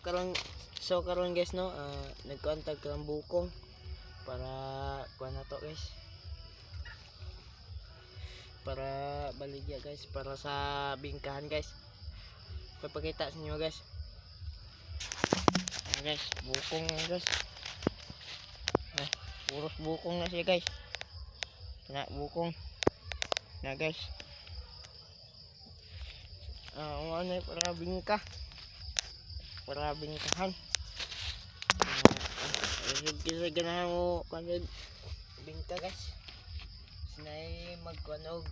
karon guys no, nagkontag kang bukong para kuha na to guys. Para baligya guys, para sa bingkahan guys. Papakita sa inyo guys. Ayan guys, bukong na guys. Puros bukong na siya guys. Na bukong. Na guys. Ano para bingka. Para bingkahan. Kisa ganahan mo kanod bingka guys. Sinay magkuanog.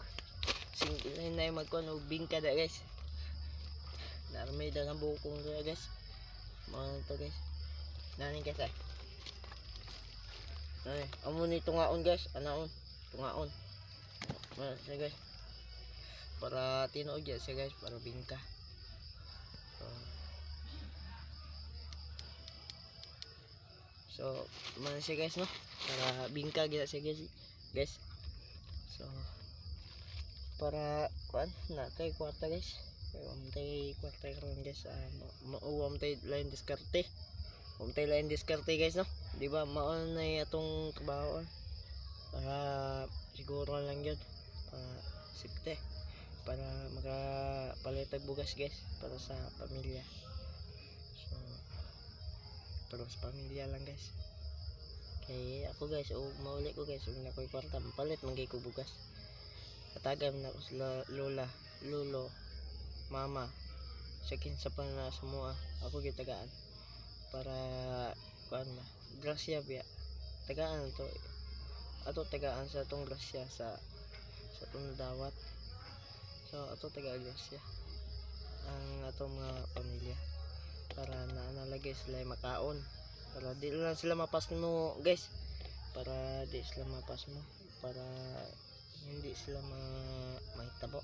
Sinay magkuanog bingka da guys. Narmay da nga bukong da guys. Mga to guys. Nani guys ay. Nani, amo ni tungaon guys, anaon. Tungaon. Sige guys. Para tinuod ya siya guys, para bingka. So, man siya guys no. Para bingka gid siya guys. So, para kuan natay kwarta guys. Tay kwarta karon guys. Mauwam tay lain diskarte. Tay lain diskarte guys no. Di ba mao na atong trabaho. Para siguro lang yun. Para sipte. Para makapalitag bugas guys. Para sa pamilya. So, para sa pamilya lang guys. Kay ako guys, mauli ko guys, ug nakoy kwarta mapalit manggay ko bugas. Katagam na ko sila lola, lolo, mama. Sakin sa na sa mua, ako gitagaan para kuan na. Grasya biya. Tagaan to. Ato tagaan sa tong grasya sa tong dawat. So ato taga grasya ang atong mga pamilya para naanalagay sila makaon. Para di lang sila mapas mo guys, para di sila mapas mo, para hindi sila mahitabo.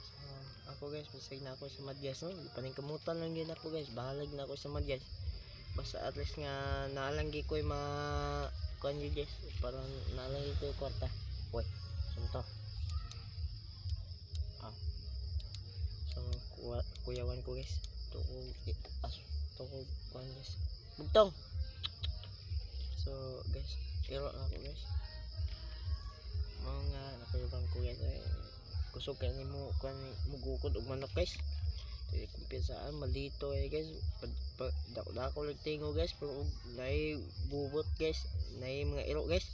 So, ako guys, bisag na ako sa Madyas no, paningkamutan lang yun ako guys, bahalag na ako sa Madyas. Basta at least nga naalanggi ko yung kuan yun guys, para naalanggi ko yung kwarta. Uy, sunto. So kuyawan ko guys, tukog kuan guys, bugtong. So guys, iro na ako guys. Mga nakayuban ko guys ay kusog kay nimo kuan mugukod og manok guys. Kumpisaan malito guys. Dako lang tingo guys, pero nay bubot guys, nay mga iro guys.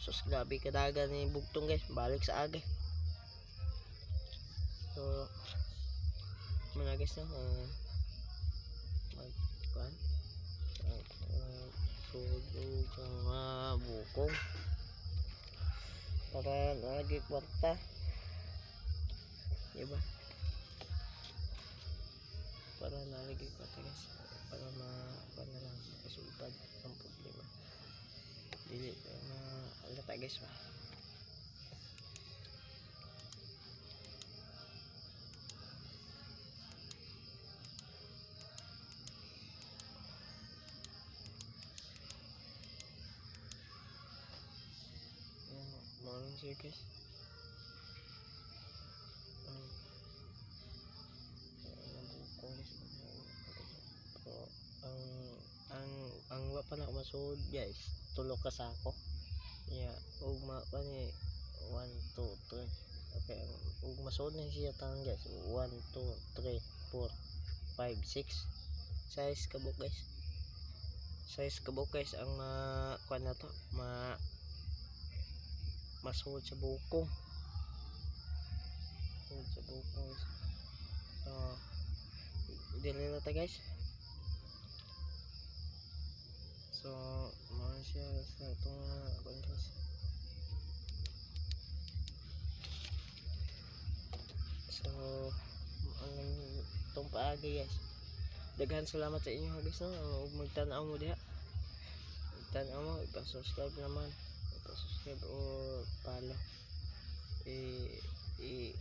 Sus grabe kadagan ni bugtong guys, balik sa aga. So mana guys no, kuan sugod ang bukong para lagi kwarta, diba? Para nalagi kwarta guys, para na lang kasulpad ang problema, dili na alata guys ba. Morning sir guys. So, ang wapa na masud guys, tulo ka sako. Yeah, ug pa ni 1 2 3. Okay, ug masud na siya tanan guys. 1 2 3 4 5 6. Size kabuk guys. Size kabuk guys ang kuan na to, masuod sa bukong. Suod sa bukong guys. So, dili na ta guys. So, mga siya sa itong guys. So, ang itong paagi guys. Daghan salamat sa inyo guys no. Magtanaw mo diha. Magtanaw mo, ipa-subscribe naman. Ipa-subscribe o follow.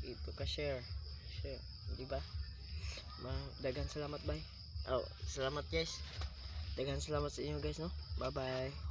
Ipa-share. Share, di ba? Daghan salamat bye. Salamat guys. Daghan salamat sa inyo guys no. Bye bye.